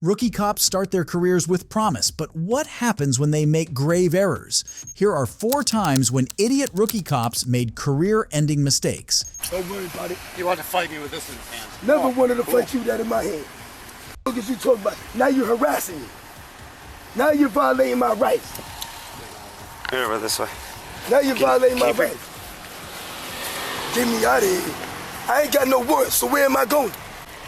Rookie cops start their careers with promise, but what happens when they make grave errors? Here are 4 times when idiot rookie cops made career-ending mistakes. Don't worry about it. You want to fight me with this in hand? Never wanted to fight you with that in my hand. Look at you talking about. Now you're harassing me. Now you're violating my rights. Over this way. Now you're violating my rights. Get me out of here. I ain't got no warrants, so where am I going?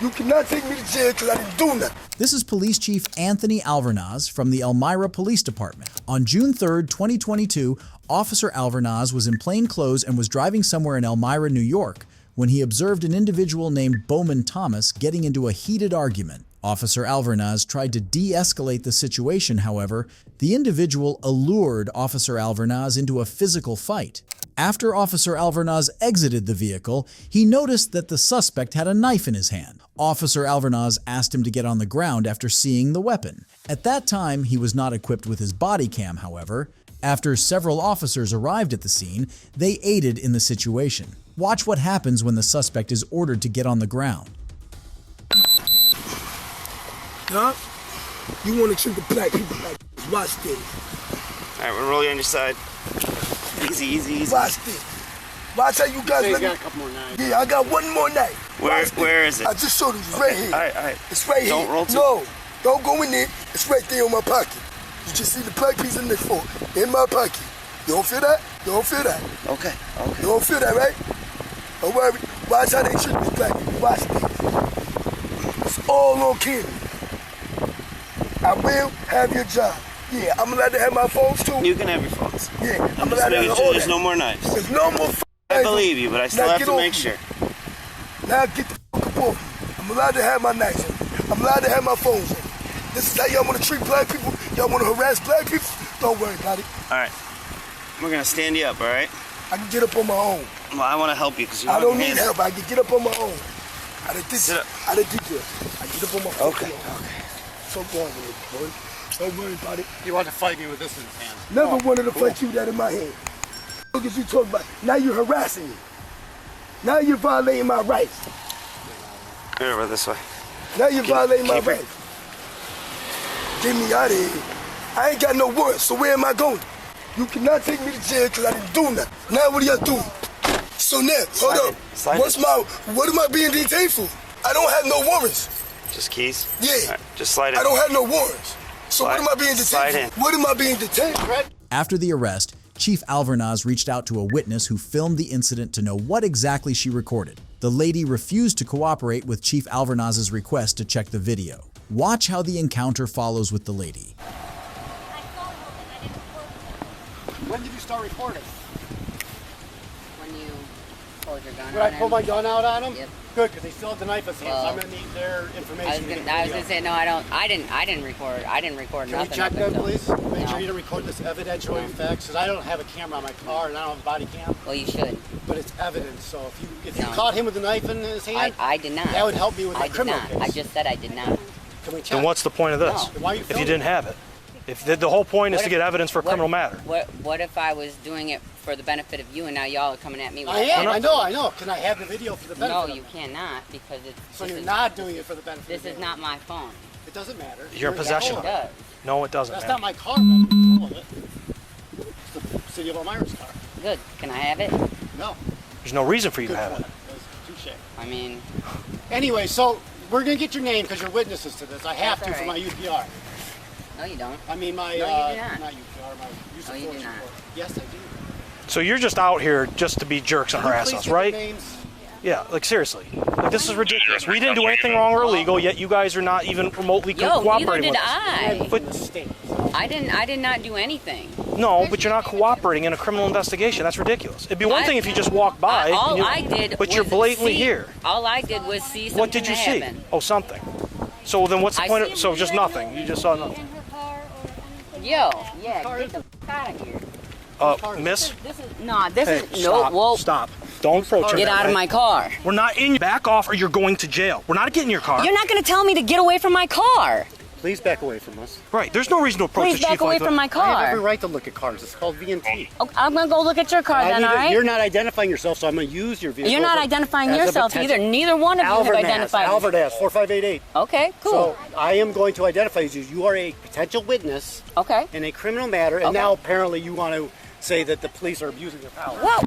You cannot take me to jail because I didn't do nothing. This is Police Chief Anthony Alvernaz from the Elmira Police Department. On June 3rd, 2022, Officer Alvernaz was in plain clothes and was driving somewhere in Elmira, New York, when he observed an individual named Bowman Thomas getting into a heated argument. Officer Alvernaz tried to de-escalate the situation, however. The individual allured Officer Alvernaz into a physical fight. After Officer Alvernaz exited the vehicle, he noticed that the suspect had a knife in his hand. Officer Alvernaz asked him to get on the ground after seeing the weapon. At that time, he was not equipped with his body cam, however. After several officers arrived at the scene, they aided in the situation. Watch what happens when the suspect is ordered to get on the ground. Huh? You want to treat the black people like this. Watch this. All right, we're rolling on your side. Easy, easy, easy. Watch this. Watch how you guys You let got me. a couple more knives. Yeah, I got one more knife. Where is it? I just showed you. It's right here. All right. It's right here. Don't roll too. No, don't go in there. It's right there in my pocket. You just see the black piece in the floor. In my pocket. You don't feel that? You don't feel that? Okay. You don't feel that, right? Don't worry. Watch how they treat me black people. Watch this. It's all on camera. I will have your job. Yeah, I'm allowed to have my phones too. You can have your phones. Yeah, I'm I'm just allowed to making have sure all there's that. no more knives. There's no more I believe you, but I still Now have get to off make me. sure. Now get the fuck up off me. I'm allowed to have my knives in. I'm allowed to have my phones in. This is how y'all want to treat black people? Y'all want to harass black people? Don't worry about it. All right. We're going to stand you up, all right? I can get up on my own. Well, I want to help you because you I don't don't need help. I can get up on my own. I did this. Sit up. I did this. I get up on my phone. Okay. Fuck wrong with it, boy. Don't worry about it. You want to fight me with this in hand? Never wanted to fight you with that in my hand. Look at you talking about. Now you're harassing me. Now you're violating my rights. Over this way. Now you're violating my keep it. rights. Get me out of here. I ain't got no warrants, so where am I going? You cannot take me to jail because I didn't do nothing. Now what are y'all doing? So now, hold up. What am I being detained for? I don't have no warrants. Just keys? Yeah. All right, just slide in. I don't have no warrants. So what am I being Slide detained for? in. What am I being detained for? After the arrest, Chief Alvernaz reached out to a witness who filmed the incident to know what exactly she recorded. The lady refused to cooperate with Chief Alvernaz's request to check the video. Watch how the encounter follows with the lady. When did you start recording? When you pulled your gun When on I pulled my gun out on him? Yep. Good, because they still have the knife in his hand, so Well, I'm going to need their information. I was gonna say no. I didn't record. I didn't record Can we nothing. check up that, until- please? Make sure No. you don't record this evidential effects, because I don't have a camera on my car and I don't have a body cam, Well, you should. but it's evidence. So if you No. caught him with a knife in his hand, I did not. that would help me with I my did criminal not. case. I just said I did not. Can we check? Then what's the point of this? No. Then why are you If you filming? didn't have it? If the whole point is What to if- get evidence for a criminal matter. What if I was doing it for the benefit of you, and now y'all are coming at me with I am. that? I know. Can I have the video for the benefit No, of you it? cannot because it's. So this you're is- not doing it for the benefit This of the is video. not my phone. It doesn't matter. You're in You're possession It of does. No, it doesn't, That's man. not my car, but I'm in control of it. It's the city of Elmira's car. Good. Can I have it? No. There's no reason for you Good to have point. it. Touche. I mean, Anyway, so we're gonna get your name because you're witnesses to this. I have That's to for all my right. UPR. no, you don't. I mean my No, you do not. not UPR, my use of No, you force do not. report. Yes, I do. So you're just out here just to be jerks and Can you harass please us, get the right? names? Yeah, like seriously. Like this is ridiculous. We didn't do anything wrong or illegal, yet you guys are not even remotely Yo, neither cooperating did with us. I. From the state. I did not do anything. No, but you're not cooperating in a criminal investigation. That's ridiculous. It'd be one thing if you just walked by. All and you- I did But was you're blatantly see, here. All I did was see something What did you that see? happened. Oh, something. So then what's the I point see- of, so just nothing. You just saw nothing. In her car or anything? Yo, yeah, get the f out of here. Miss? This is nah. This Hey, is no. stop. Whoa. Stop. Don't approach her. Get that out of way. my car. We're not in. Back off or you're going to jail. We're not getting in your car. You're not gonna tell me to get away from my car. Please back away from us. Right. There's no reason to approach Please the chief back away like that. from my I have every car. right to look at cars. It's called V&T. Okay, I'm gonna go look at your car then, all right? You're not identifying yourself, so I'm going to use your vehicle. You're not identifying as a yourself potential- either. Neither one of you have Alvernaz, identified. Alvernaz, 4588. Okay, cool. So I am going to identify you. You are a potential witness Okay. in a criminal matter, and Okay. now apparently you want to say that the police are abusing their power. Whoa!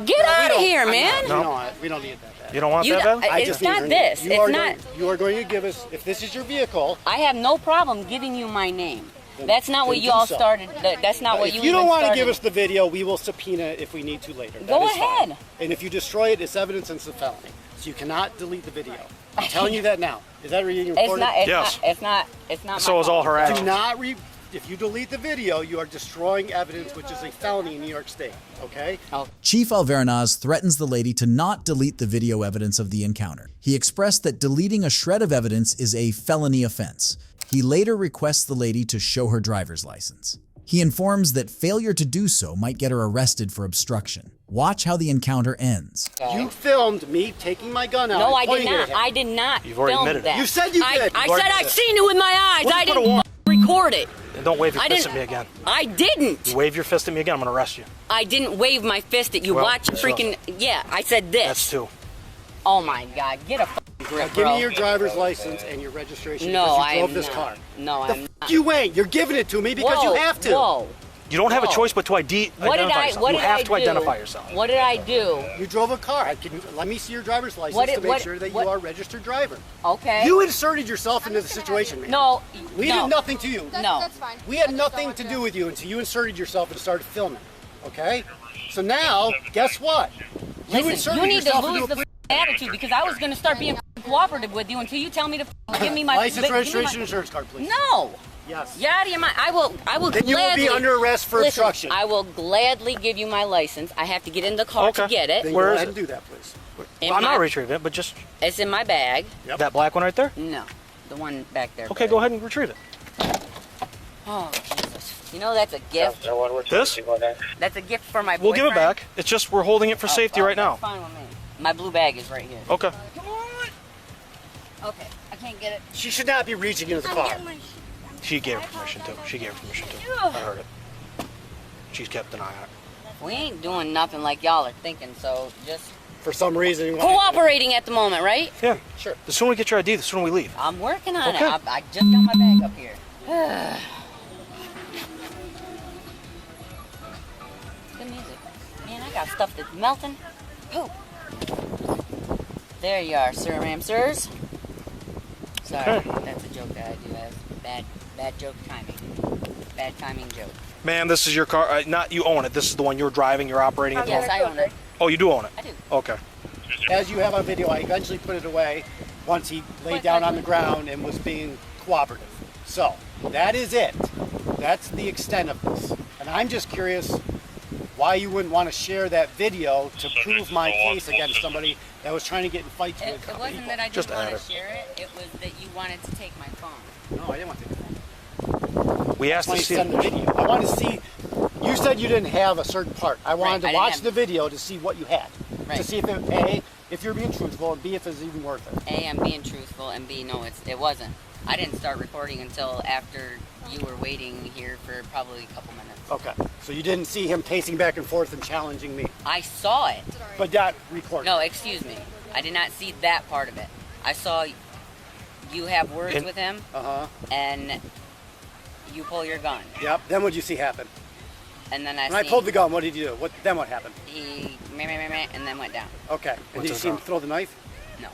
Get out of here, man! We don't need that. You don't want You that don't- bad? I It's just not need your name. this. You It's are not. Going, you are going to give us, if this is your vehicle. I have no problem giving you my name. That's not what then you do all so. started. That's not what If you you don't even want to started. give us the video, we will subpoena it if we need to later. That Go is fine. ahead. And if you destroy it, it's evidence and it's a felony. So you cannot delete the video. I'm telling you that now. Is that being recorded? It's not. It's Yes. not. It's not. It's not. So my is all fault. her Do actions. not if you delete the video, you are destroying evidence, which is a felony in New York State. Okay? Chief Alvernaz threatens the lady to not delete the video evidence of the encounter. He expressed that deleting a shred of evidence is a felony offense. He later requests the lady to show her driver's license. He informs that failure to do so might get her arrested for obstruction. Watch how the encounter ends. You filmed me taking my gun out. No, and I did pointing it not. at him. I did not. You've already film admitted it. that. You said you did. I You've already said I said it. seen it with my eyes. Well, I just put a didn't record it. And don't wave your I fist didn't. at me again. I didn't. You wave your fist at me again, I'm going to arrest you. I didn't wave my fist at you. Well, Watch freaking. Yeah, I said this. That's two. Oh my God! Get a fucking grip, Give bro. me your driver's license and your registration No, because I you drove am this not. car. No, I'm not. You ain't. You're giving it to me because Whoa, you have to. Whoa! You don't have a Whoa. choice but to What did identify I? yourself. What You did have I to do? identify yourself. What did I do? You drove a car. Let me see your driver's license What to did- make what- sure that what- you are a registered driver. Okay. You inserted yourself into the situation, man. No. We no. did nothing to you. No. That's fine. We had nothing to do with you until you inserted yourself and started filming. Okay? So now, guess what? Listen, you need to lose the attitude because I was going to start being cooperative with you until you tell me to give me my license, give me my- registration, insurance card, please. No. Yes. You're out of your mind. I will Then you will gladly. be under arrest for Listen, obstruction. I will gladly give you my license. I have to get in the car to Okay. get it. Then Where go is ahead it? and do that, please. In Well, I'm my- not retrieving it, but just It's in my bag. that black one right there? No, the one back there. Okay, go ahead and retrieve it. Oh Jesus! You know that's a gift. This? That's a gift for my We'll boyfriend. give it back. It's just we're holding it for safety right now. That's fine with me. My blue bag is right here. Okay. Come on. Okay, I can't get it. She should not be reaching into the I'm car. getting my shit. She gave her permission to. She gave her permission to. I heard it. She's kept an eye on it. We ain't doing nothing like y'all are thinking, so just For some reason, you want cooperating at the moment, right? Yeah. Sure. The sooner we get your ID, the sooner we leave. I'm working on Okay. it. I just got my bag up here. Good music. Man, I got stuff that's melting. Oh. There you are, sir, ma'am, sirs. Sorry, Okay. that's a joke that I do have. Bad joke timing. Bad timing joke. Ma'am, this is your car. Not you own it. This is the one you're driving. You're operating at the Yes, moment. I own it. Oh, you do own it. I do. Okay. As you have on video, I eventually put it away once he laid down on the ground and was being cooperative. So, that is it. That's the extent of this. And I'm just curious why you wouldn't want to share that video to prove my case against somebody that was trying to get in fights with a It couple wasn't people. that I Just didn't want add to share it. It was that you wanted to take my phone. No, I didn't want to. We asked I to wanted to see send the it. video. I wanted to see. You said you didn't have a certain part. I wanted Right, I to didn't watch have- the video to see what you had. To Right. see if it, A, if you're being truthful, and B, if it's even worth it. A, I'm being truthful, and B, no, it wasn't. I didn't start recording until after you were waiting here for probably a couple minutes. Okay. So you didn't see him pacing back and forth and challenging me, I saw it. but not recording. No, excuse me. I did not see that part of it. I saw you have words And- with him, Uh-huh. and you pull your gun. Yep. Then what'd you see happen? And then I When I see pulled the gun, what did you do? Then what happened? he meh, meh, meh, meh, and then went down. Okay. And Went did to you the see him ground. throw the knife? No.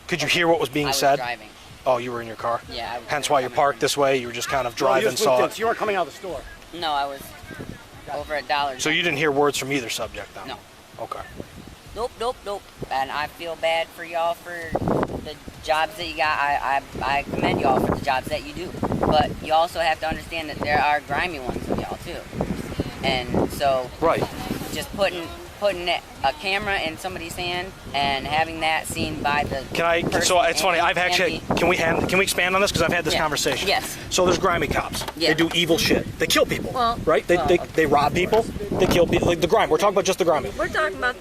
Could you hear what was being I was said? driving. Oh, you were in your car. Yeah, I was Hence why you coming parked from- this way. You were just kind of No, you driving, just saw moved in, it. so you weren't coming out of the store. No, I was over at Dollar So you didn't hear words from either subject, then? No. Okay. Nope. And I feel bad for y'all for the jobs that you got. I commend y'all for the jobs that you do. But you also have to understand that there are grimy ones of y'all too. And so Right. just putting putting a camera in somebody's hand and having that seen by the So it's funny. I've actually. Can we expand on this because I've had this Yeah. conversation. Yes. So there's grimy cops. Yeah. They do evil shit. They kill people. Well, right? They rob people. They kill people. Like the grime. We're talking about just the grimy. We're talking about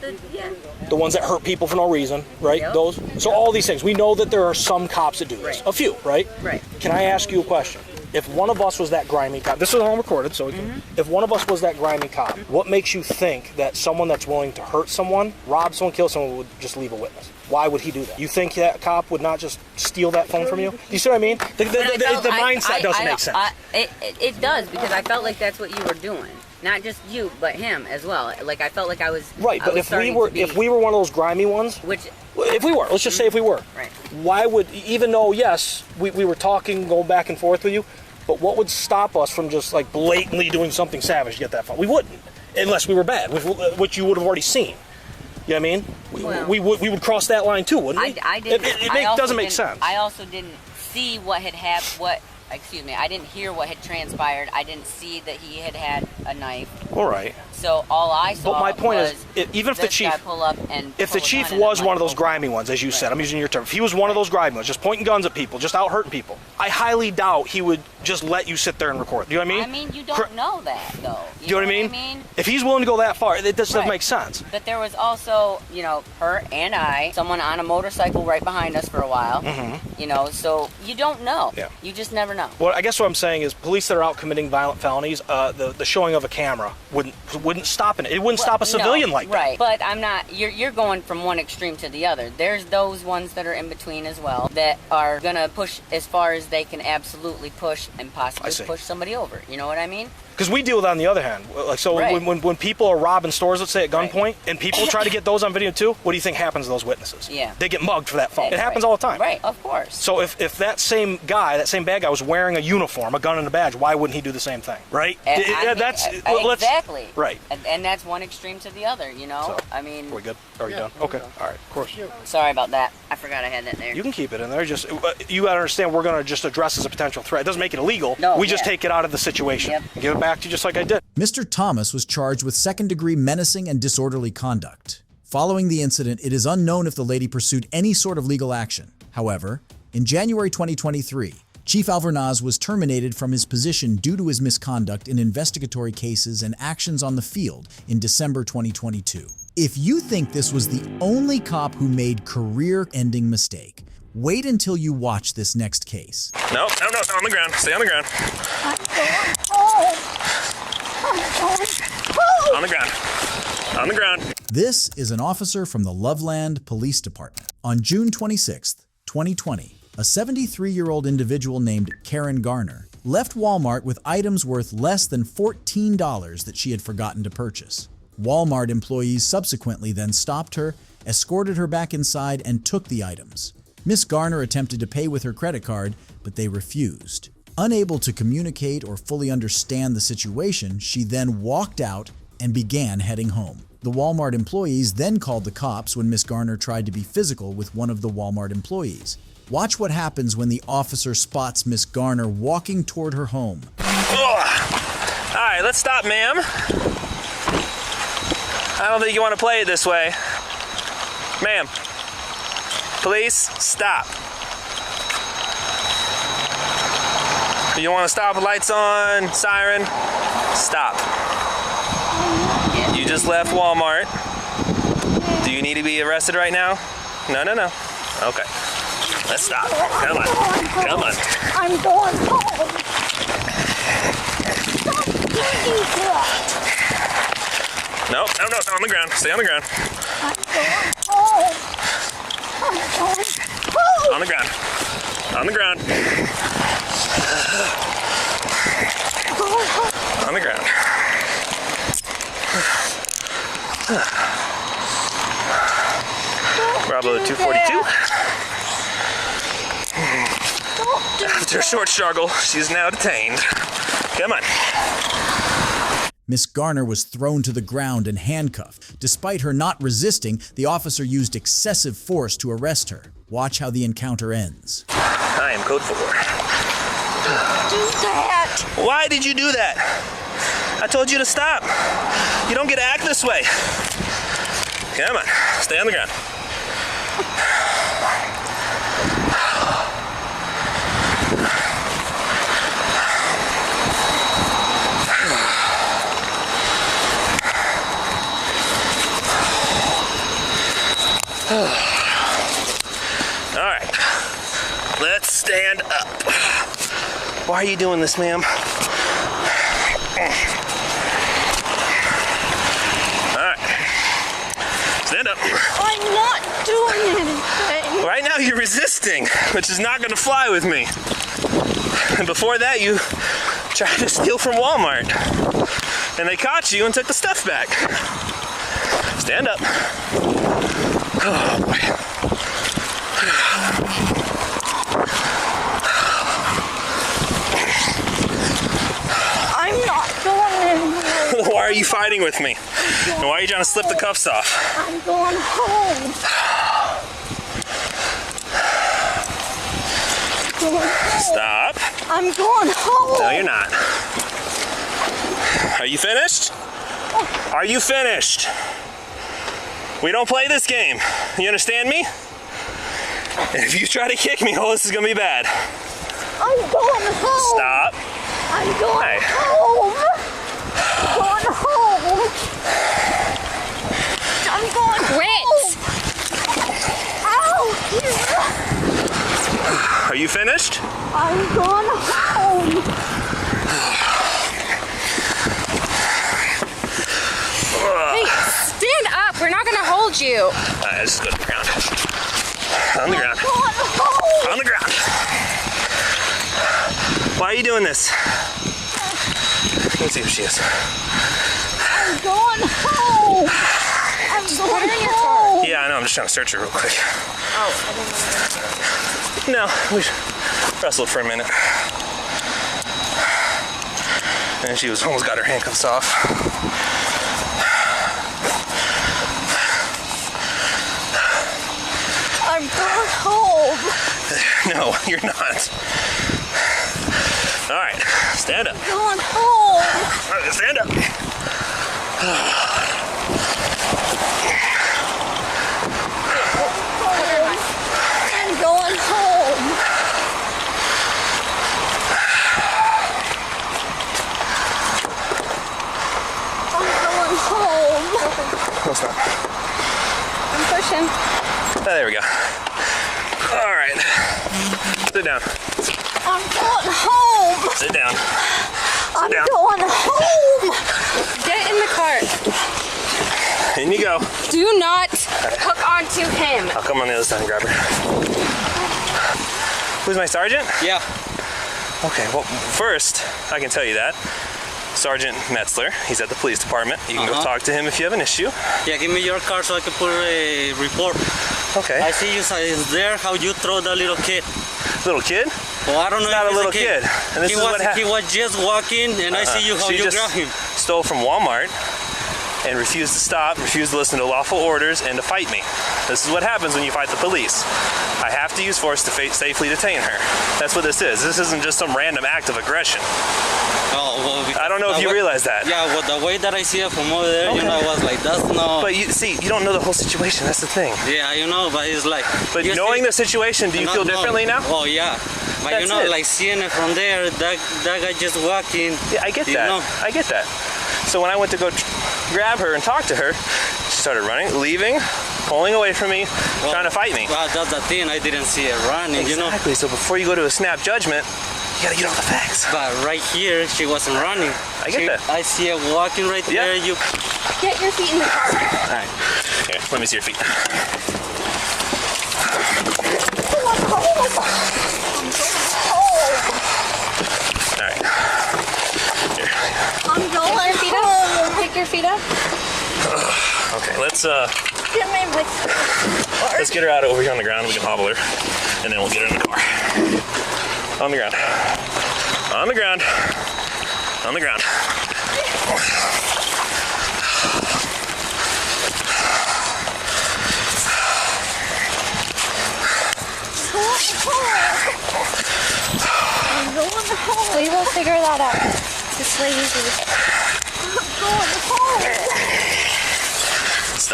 The ones that hurt people for no reason, right? Yep. Those. So all these things. We know that there are some cops that do this. Right. A few, right? Right. Can I ask you a question? If one of us was that grimy cop, this is all recorded, so if one of us was that grimy cop, what makes you think that someone that's willing to hurt someone, rob someone, kill someone would just leave a witness? Why would he do that? You think that cop would not just steal that phone from you? You see what I mean? The mindset doesn't make sense. It does, because I felt like that's what you were doing. Not just you, but him as well. Like I felt like I was right. But if we were one of those grimy ones, if we were, let's just say if we were, right. Why would, even though yes, we were talking, going back and forth with you, but what would stop us from just like blatantly doing something savage to get that phone? We wouldn't, unless we were bad, which you would have already seen. You know what I mean? We would cross that line too, wouldn't we? I didn't. It doesn't make sense. I also didn't see what had happened. I didn't hear what had transpired. I didn't see that he had a knife. All right. So all I saw but my point was is, even if the chief, guy pull up and if the chief was one of those grimy ones, as you said, I'm using your term. If he was one of those grimy ones, just pointing guns at people, just out hurting people, I highly doubt he would just let you sit there and record. Do you know what I mean? I mean, you don't know that though. Do you know what I mean? If he's willing to go that far, it doesn't make sense. But there was also, her and someone on a motorcycle right behind us for a while. Mm-hmm. So you don't know. Yeah. You just never know. Well, I guess what I'm saying is, police that are out committing violent felonies, the showing of a camera wouldn't stop it. It wouldn't stop a civilian like that. Right. But I'm not. You're going from one extreme to the other. There's those ones that are in between as well that are gonna push as far as they can absolutely push and possibly push somebody over. You know what I mean? Because we deal with that on the other hand. Like, so when people are robbing stores, let's say at gunpoint, and people try to get those on video too, what do you think happens to those witnesses? Yeah. They get mugged for that phone. It happens all the time. Right, of course. So if that same bad guy was wearing a uniform, a gun and a badge, why wouldn't he do the same thing? Right? Exactly. Right. And that's one extreme to the other, So, I mean. Are we good? Are we done? Okay. All right. Of course. Sorry about that. I forgot I had that there. You can keep it in there. Just you gotta understand, we're gonna just address as a potential threat. It doesn't make it illegal. No, we just take it out of the situation. Yep. And give it back to you just like I did. Mr. Thomas was charged with second-degree menacing and disorderly conduct. Following the incident, it is unknown if the lady pursued any sort of legal action. However, in January 2023, Chief Alvernaz was terminated from his position due to his misconduct in investigatory cases and actions on the field in December 2022. If you think this was the only cop who made career-ending mistake, wait until you watch this next case. No, on the ground. Stay on the ground. I'm going home. On the ground. On the ground. This is an officer from the Loveland Police Department. On June 26, 2020, a 73-year-old individual named Karen Garner left Walmart with items worth less than $14 that she had forgotten to purchase. Walmart employees subsequently then stopped her, escorted her back inside, and took the items. Miss Garner attempted to pay with her credit card, but they refused. Unable to communicate or fully understand the situation, she then walked out and began heading home. The Walmart employees then called the cops when Miss Garner tried to be physical with one of the Walmart employees. Watch what happens when the officer spots Miss Garner walking toward her home. All right, let's stop, ma'am. I don't think you want to play it this way. Ma'am, please stop. You want to stop with lights on, siren? Stop. You just left Walmart. Do you need to be arrested right now? No. Okay. Let's stop. Come on. Come on. I'm going home. Stop doing that. No, on the ground. Stay on the ground. I'm going home. I'm going home. On the ground. On the ground. On the ground. Bravo 242. After a short struggle, she's now detained. Come on. Miss Garner was thrown to the ground and handcuffed. Despite her not resisting, the officer used excessive force to arrest her. Watch how the encounter ends. I am code 4. Do that. Why did you do that? I told you to stop. You don't get to act this way. Come on, stay on the ground. All right, let's stand up. Why are you doing this, ma'am? All right, stand up. I'm not doing anything. Right now you're resisting, which is not gonna fly with me. And before that, you tried to steal from Walmart. And they caught you and took the stuff back. Stand up. Oh boy. I'm not going anywhere. Why are you fighting with me? And why are you trying to slip the cuffs off? I'm going home. Stop. I'm going home. No, you're not. Are you finished? Are you finished? We don't play this game. You understand me? And if you try to kick me, oh, this is gonna be bad. I'm going home. Stop. I'm going Hey. home. I'm going home. I'm going Quit. home. Ow! Are you finished? I'm going home. Hey, stand up. We're not gonna hold you. All right, let's just go to the ground. On the ground. Going home. On the ground. Why are you doing this? Let's see who she is. I'm going home. I'm going home. Yeah, I know. I'm just trying to search her real quick. Oh, I didn't know. No, we wrestled for a minute. And she was almost got her handcuffs off. I'm going home. No, you're not. All right, stand up. Going home. All right, stand up. I'm going home. I'm going home. No, stop. I'm pushing. There we go. All right. Sit down. I'm going home. Sit down. I'm down. going home. Get in the cart. In you go. Do not hook onto him. I'll come on the other side and grab her. Who's my sergeant? Yeah. Okay, well, first, I can tell you that. Sergeant Metzler, he's at the police department. You can go talk to him if you have an issue. Yeah, give me your car so I can put a report. Okay. I see you is there how you throw the little kid. Little kid? Well, I don't know It's not if a little it's kid. And this he is what happened. He was just walking and I see you how She you just grab him. stole from Walmart and refused to stop, refused to listen to lawful orders, and to fight me. This is what happens when you fight the police. I have to use force to safely detain her. That's what this is. This isn't just some random act of aggression. Oh, well, I don't know if you realize that. Yeah, well, the way that I see it from over there, you know, I was like, that's not. But you see, you don't know the whole situation. That's the thing. Yeah, you know, but it's like. But knowing the situation, do you feel differently now? Oh, yeah. But That's you know, it. like seeing it from there, that guy just walking. Yeah, I get you that. know. I get that. So when I went to go grab her and talk to her, she started running, leaving, pulling away from me, trying to fight me. Well, that's the thing. I didn't see it running, you know. Exactly. So before you go to a snap judgment, you gotta get all the facts. But right here, she wasn't running. I get that. I see her walking right Yeah. there. You. Get your feet in the car. All right. Here, let me see your feet. All right. Here. I'm going Feet home. up. Pick your feet up. Okay. Let's Give me my get her out over here on the ground. We can hobble her, and then we'll get her in the car. On the ground. On the ground. On the ground. I'm going home. We will figure that out. This lady's I'm going home.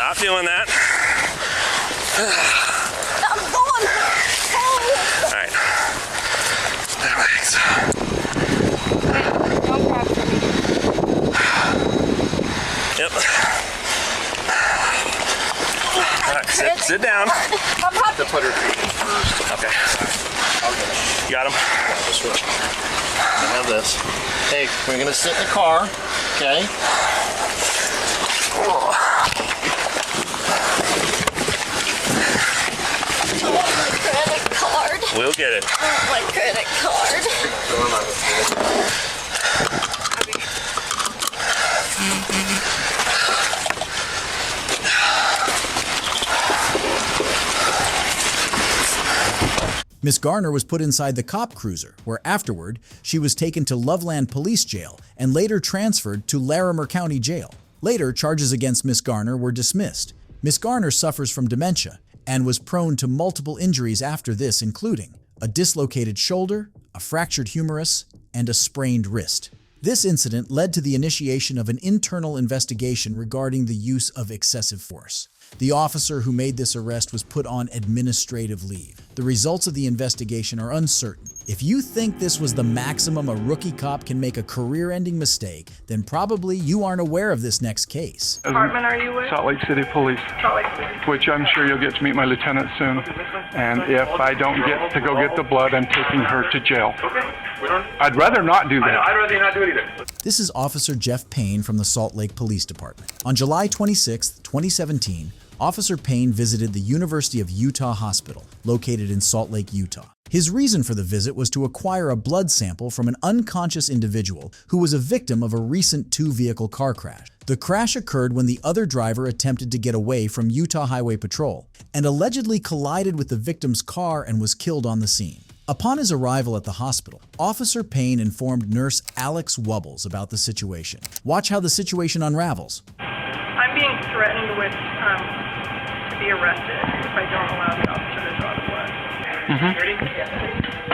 Stop doing that. I'm going home. All right. Relax. Don't grab for me. Yep. All right, sit down. I'm happy. To put her feet in first. Okay. I'll get it. You got him? Yeah, this way. I have this. Hey, we're gonna sit in the car, okay? I want my credit card. We'll get it. I want my credit card. Miss Garner was put inside the cop cruiser, where afterward she was taken to Loveland Police Jail and later transferred to Larimer County Jail. Later, charges against Miss Garner were dismissed. Miss Garner suffers from dementia and was prone to multiple injuries after this, including a dislocated shoulder, a fractured humerus, and a sprained wrist. This incident led to the initiation of an internal investigation regarding the use of excessive force. The officer who made this arrest was put on administrative leave. The results of the investigation are uncertain. If you think this was the maximum a rookie cop can make a career-ending mistake, then probably you aren't aware of this next case. Department are you with? Salt Lake City Police. Salt Lake City. Which I'm sure you'll get to meet my lieutenant soon. And if I don't get to go get the blood, I'm taking her to jail. Okay. I'd rather not do that. I'd rather not do it either. This is Officer Jeff Payne from the Salt Lake Police Department. On July 26, 2017, Officer Payne visited the University of Utah Hospital, located in Salt Lake, Utah. His reason for the visit was to acquire a blood sample from an unconscious individual who was a victim of a recent two-vehicle car crash. The crash occurred when the other driver attempted to get away from Utah Highway Patrol and allegedly collided with the victim's car and was killed on the scene. Upon his arrival at the hospital, Officer Payne informed Nurse Alex Wubbles about the situation. Watch how the situation unravels. I'm being threatened with to be arrested if I don't allow the officer to draw the blood.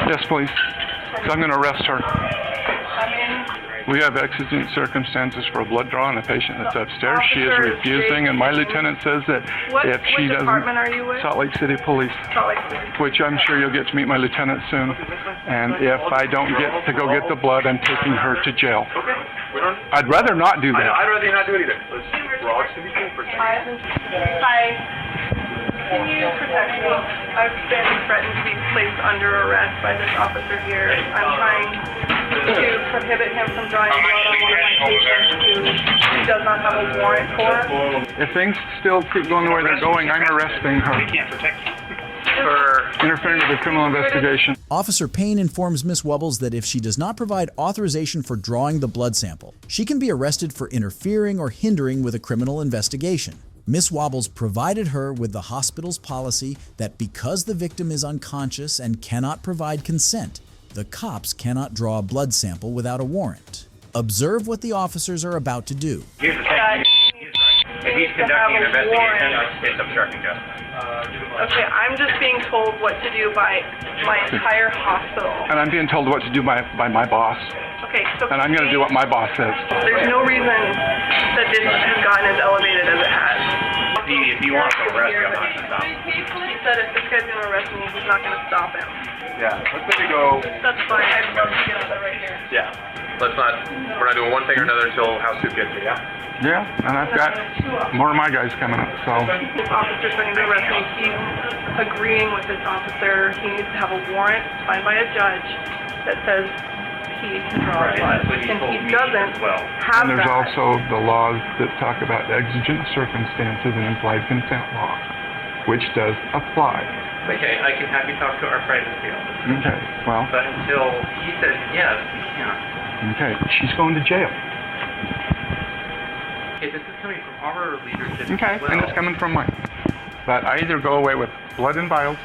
Yes, please. So I'm going to arrest her. We have exigent circumstances for a blood draw on a patient that's upstairs. She is refusing, and my lieutenant says that if she doesn't... What department are you with? Salt Lake City Police. Salt Lake City. Which I'm sure you'll get to meet my lieutenant soon. And if I don't get to go get the blood, I'm taking her to jail. Okay. I'd rather not do that. I'd rather not do it either. Hi. Can you protect me? I've been threatened to be placed under arrest by this officer here. I'm trying to prohibit him from drawing blood on one of my patients who does not have a warrant for. If things still keep going the way they're going, I'm arresting her. We can't protect you. For interfering with a criminal investigation. Officer Payne informs Miss Wubbles that if she does not provide authorization for drawing the blood sample, she can be arrested for interfering or hindering with a criminal investigation. Miss Wubbles provided her with the hospital's policy that because the victim is unconscious and cannot provide consent, the cops cannot draw a blood sample without a warrant. Observe what the officers are about to do. Here's the thing. If he's conducting an investigation, it's obstructing justice. Okay, I'm just being told what to do by my entire hospital. And I'm being told what to do by my boss. Okay, so... And I'm going to do what my boss says. There's no reason that this has gotten as elevated as it has. If he wants to arrest you, I'm not going to stop him. He said if this guy's going to arrest me, he's not going to stop him. Yeah, let's maybe go. That's fine. I'd love to get that right here. Yeah, we're not doing one thing or another until House Soup gets here, yeah? Yeah, and I've got more of my guys coming up, so. This officer's going to arrest me. He's agreeing with this officer. He needs to have a warrant signed by a judge that says he can draw blood. And he doesn't have And there's that. also the laws that talk about exigent circumstances and implied consent law, which does apply. Okay, I can have you talk to our privacy officer. Okay, well. But until he says yes, we can't. Okay, she's going to jail. Okay, this is coming from our leadership. Okay, as well. and it's coming from mine. But I either go away with blood in vials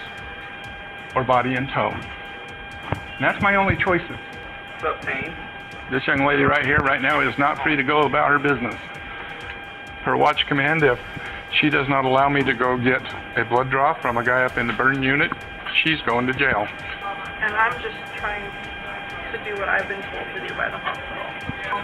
or body in tow. And that's my only choices. What's up, Payne? This young lady right here, right now, is not free to go about her business. Her watch command, if she does not allow me to go get a blood draw from a guy up in the burn unit, she's going to jail. And I'm just trying to do what I've been told to do by the hospital.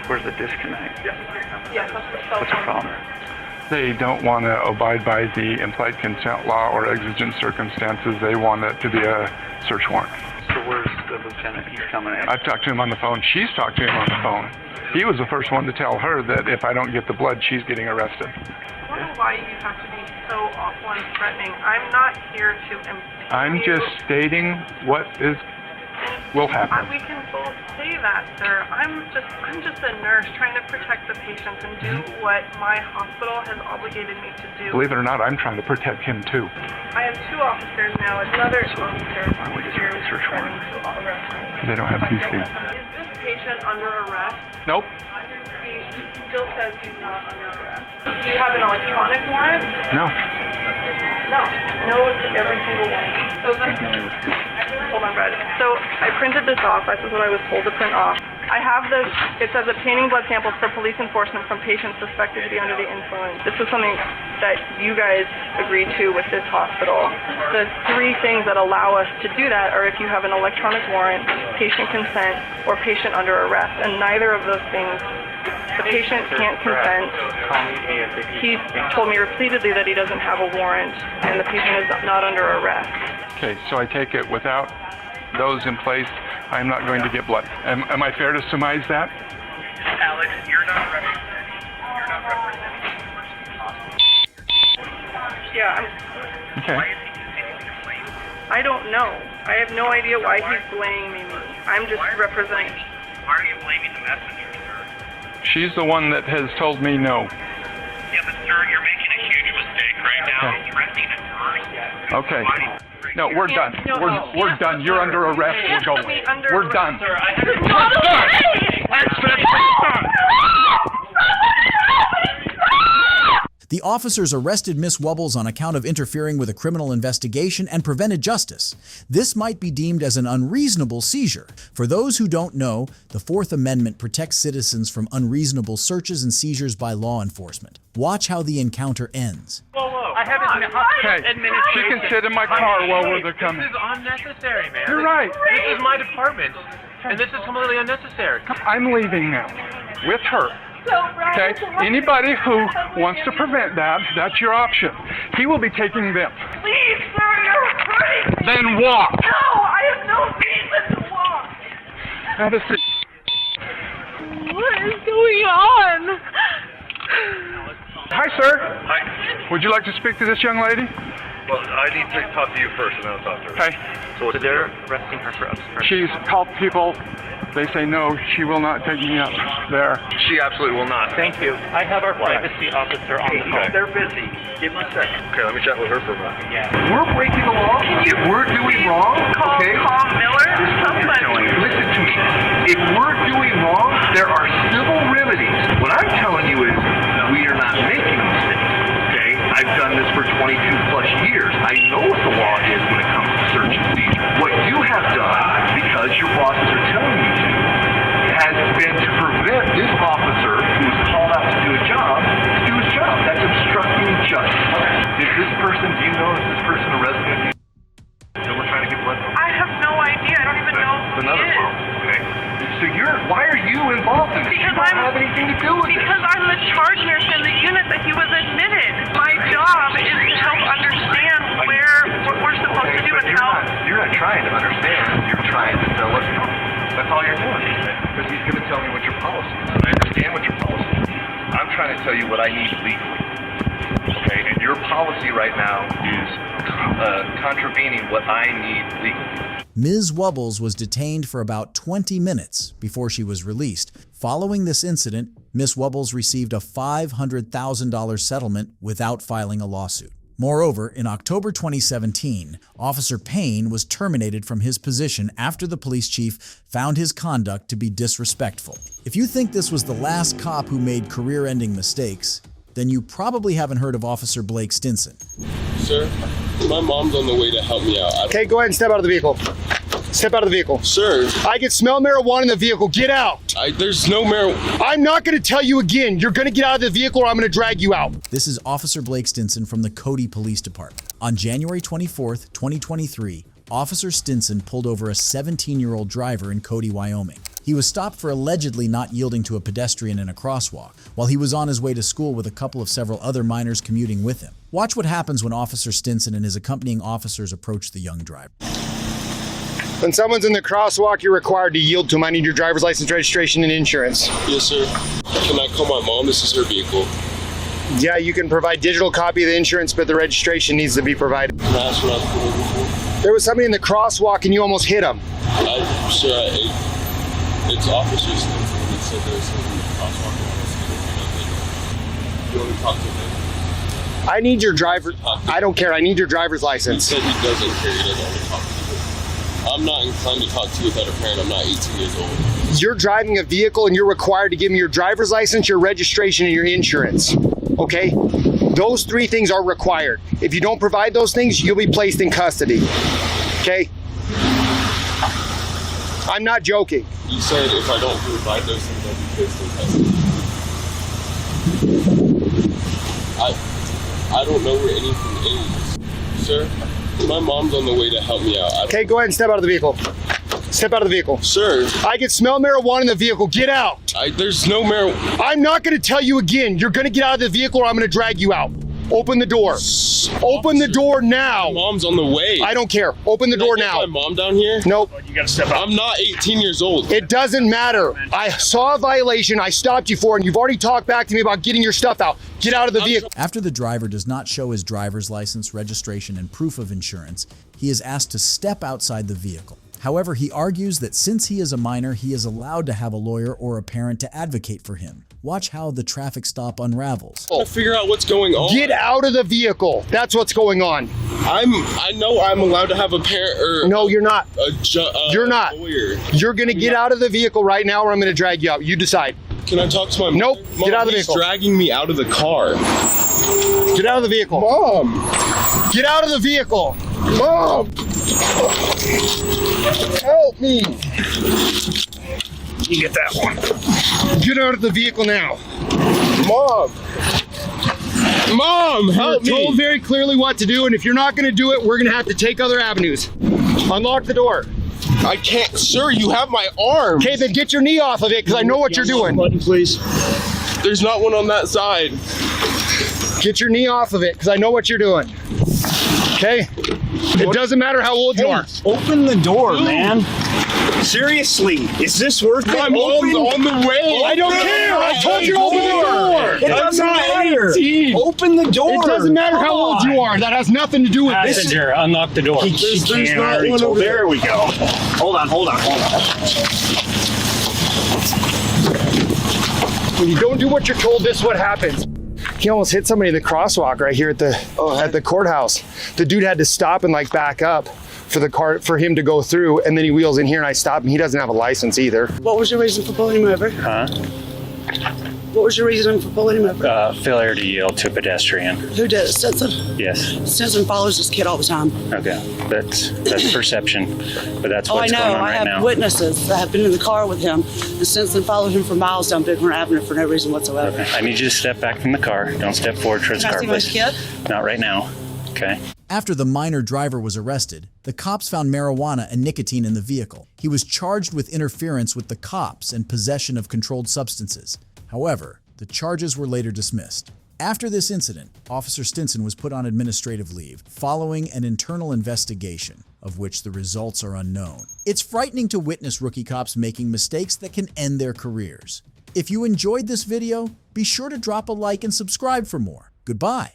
Where's the disconnect? Yes, that's the cell What's the phone problem? number. They don't want to abide by the implied consent law or exigent circumstances. They want it to be a search warrant. So where's the lieutenant? He's coming in. I've talked to him on the phone. She's talked to him on the phone. He was the first one to tell her that if I don't get the blood, she's getting arrested. I don't know why you have to be so awful and threatening. I'm not here to impede I'm you. just stating what will happen. We can both say that, sir. I'm just a nurse trying to protect the patients and do what my hospital has obligated me to do. Believe it or not, I'm trying to protect him too. I have 2 officers now. Another officer here is threatening to arrest me. They don't have PC. Is this patient under arrest? Nope. He still says he's not under arrest. Do you have an electronic warrant? No. No to every single one. Hold on, Brad. So I printed this off. This is what I was told to print off. I have this. It says obtaining blood samples for police enforcement from patients suspected to be under the influence. This is something that you guys agreed to with this hospital. The 3 things that allow us to do that are if you have an electronic warrant, patient consent, or patient under arrest. And neither of those things. The patient can't consent. He told me repeatedly that he doesn't have a warrant, and the patient is not under arrest. Okay, so I take it without those in place, I'm not going to get blood. Am I fair to surmise that? Alex, you're not representing Yeah, Okay. I don't know. I have no idea why he's blaming me. I'm just representing. Why are you blaming the messenger, sir? She's the one that has told me no. Yeah, but sir, you're making a huge mistake right now. Okay. Threatening a nurse. Okay. No, we're done. We're done. You're under arrest. We're going. We're done. Sir, I have We're done. The officers arrested Miss Wubbles on account of interfering with a criminal investigation and prevented justice. This might be deemed as an unreasonable seizure. For those who don't know, the Fourth Amendment protects citizens from unreasonable searches and seizures by law enforcement. Watch how the encounter ends. Whoa. I have administration. She can sit in my car while we're coming. This is unnecessary, man. You're right. This is my department, and this is completely unnecessary. I'm leaving now with her. Okay? Anybody who wants to prevent that, that's your option. He will be taking them. Please, sir, you're hurting me. Then walk. No, I have no reason to walk. Have a seat. What is going on? Hi, sir. Hi. Would you like to speak to this young lady? Well, I need to talk to you first, and then I'll talk to her. Okay. So they're arresting her for obstruction. She's called people. They say no, she will not take me up there. She absolutely will not. Thank you. I have our privacy officer on the phone. They're busy. Give them a second. Okay, let me chat with her for a minute. Yeah. We're breaking the law. If we're doing wrong, okay? Call Miller. Listen to me. If we're doing wrong, there are civil remedies. What I'm telling you is we are not making mistakes. Okay? I've done this for 22 plus years. I know what the law is when it comes to search and seizure. What you have done, because your bosses are telling you to, has been to prevent this officer who was called out to do a job to do his job. That's obstructing justice. Is this person, do you know, is this person a resident? So we're trying to get blood. I have no idea. I don't even know who Another he is. problem. Okay. So why are you involved in this? Because you don't have anything to do with it. Because I'm the charge nurse in the unit that he was admitted. My job is to help understand what we're supposed to do and how. You're not trying to understand. You're trying to tell us. That's all you're doing. Because he's going to tell me what your policy is. I understand what your policy is. I'm trying to tell you what I need legally. Okay, and your policy right now is contravening what I need legally. Ms. Wubbles was detained for about 20 minutes before she was released. Following this incident, Ms. Wubbles received a $500,000 settlement without filing a lawsuit. Moreover, in October 2017, Officer Payne was terminated from his position after the police chief found his conduct to be disrespectful. If you think this was the last cop who made career-ending mistakes, then you probably haven't heard of Officer Blake Stinson. Sir, my mom's on the way to help me out. Okay, go ahead and step out of the vehicle. Step out of the vehicle. Sir. I can smell marijuana in the vehicle. Get out. There's no marijuana. I'm not going to tell you again. You're going to get out of the vehicle or I'm going to drag you out. This is Officer Blake Stinson from the Cody Police Department. On January 24th, 2023, Officer Stinson pulled over a 17-year-old driver in Cody, Wyoming. He was stopped for allegedly not yielding to a pedestrian in a crosswalk, while he was on his way to school with a couple of several other minors commuting with him. Watch what happens when Officer Stinson and his accompanying officers approach the young driver. When someone's in the crosswalk, you're required to yield to them. I need your driver's license, registration, and insurance. Yes, sir. Can I call my mom? This is her vehicle. Yeah, you can provide digital copy of the insurance, but the registration needs to be provided. Can I ask what I was pulling over for? There was somebody in the crosswalk and you almost hit him. It's officers. He said there was something in the crosswalk. You want to talk to him? I need your driver. I don't care. I need your driver's license. He said he doesn't care. He doesn't want to talk to you. I'm not inclined to talk to you without a parent. I'm not 18 years old. You're driving a vehicle and you're required to give me your driver's license, your registration, and your insurance. Okay? Those three things are required. If you don't provide those things, you'll be placed in custody. Okay? I'm not joking. You said if I don't provide those things, I'll be placed in custody. I don't know where anything is. Sir, my mom's on the way to help me out. Okay, go ahead and step out of the vehicle. Step out of the vehicle. Sir. I can smell marijuana in the vehicle. Get out. There's no marijuana. I'm not going to tell you again. You're going to get out of the vehicle or I'm going to drag you out. Open the door. Open the door now. My mom's on the way. I don't care. Open the door now. My mom down here? Nope. You gotta step out. I'm not 18 years old. It doesn't matter. I saw a violation. I stopped you for it, and you've already talked back to me about getting your stuff out. Get out of the vehicle. After the driver does not show his driver's license, registration, and proof of insurance, he is asked to step outside the vehicle. However, he argues that since he is a minor, he is allowed to have a lawyer or a parent to advocate for him. Watch how the traffic stop unravels. I'll figure out what's going on. Get out of the vehicle. That's what's going on. I know I'm allowed to have a parent or... No, you're not. You're not. Lawyer. You're going to get out of the vehicle right now or I'm going to drag you out. You decide. Can I talk to my mom? Nope. Get out of the vehicle. He's dragging me out of the car. Get out of the vehicle. Mom. Get out of the vehicle. Mom. Help me. You get that one. Get out of the vehicle now. Mom. Mom, help me. You're told very clearly what to do, and if you're not going to do it, we're going to have to take other avenues. Unlock the door. I can't. Sir, you have my arm. Okay, then get your knee off of it, because I know what you're doing. Button, please. There's not one on that side. Get your knee off of it, because I know what you're doing. Okay? It doesn't matter how old you are. Open the door, man. Seriously, is this worth it? My mom's on the way. I don't care. I told you to open the door. It doesn't matter. Open the door. It doesn't matter how old you are. That has nothing to do with this. Passenger, unlock the door. There's not one over there. We go. Hold on. When you don't do what you're told, this is what happens. He almost hit somebody in the crosswalk right here at the courthouse. The dude had to stop and like back up for him to go through, and then he wheels in here and I stop him. He doesn't have a license either. What was your reason for pulling him over? Huh? What was your reason for pulling him over? Failure to yield to a pedestrian. Who did it? Stinson? Yes. Stinson follows this kid all the time. Okay, that's perception, but that's I what's know. going on I right have now. witnesses that have been in the car with him, and Stinson followed him for miles down Bighorn Avenue for no reason whatsoever. Okay. I need you to step back from the car. Don't step forward towards the car, Can I please. see my kid? Not right now. Okay. After the minor driver was arrested, the cops found marijuana and nicotine in the vehicle. He was charged with interference with the cops and possession of controlled substances. However, the charges were later dismissed. After this incident, Officer Stinson was put on administrative leave following an internal investigation, of which the results are unknown. It's frightening to witness rookie cops making mistakes that can end their careers. If you enjoyed this video, be sure to drop a like and subscribe for more. Goodbye.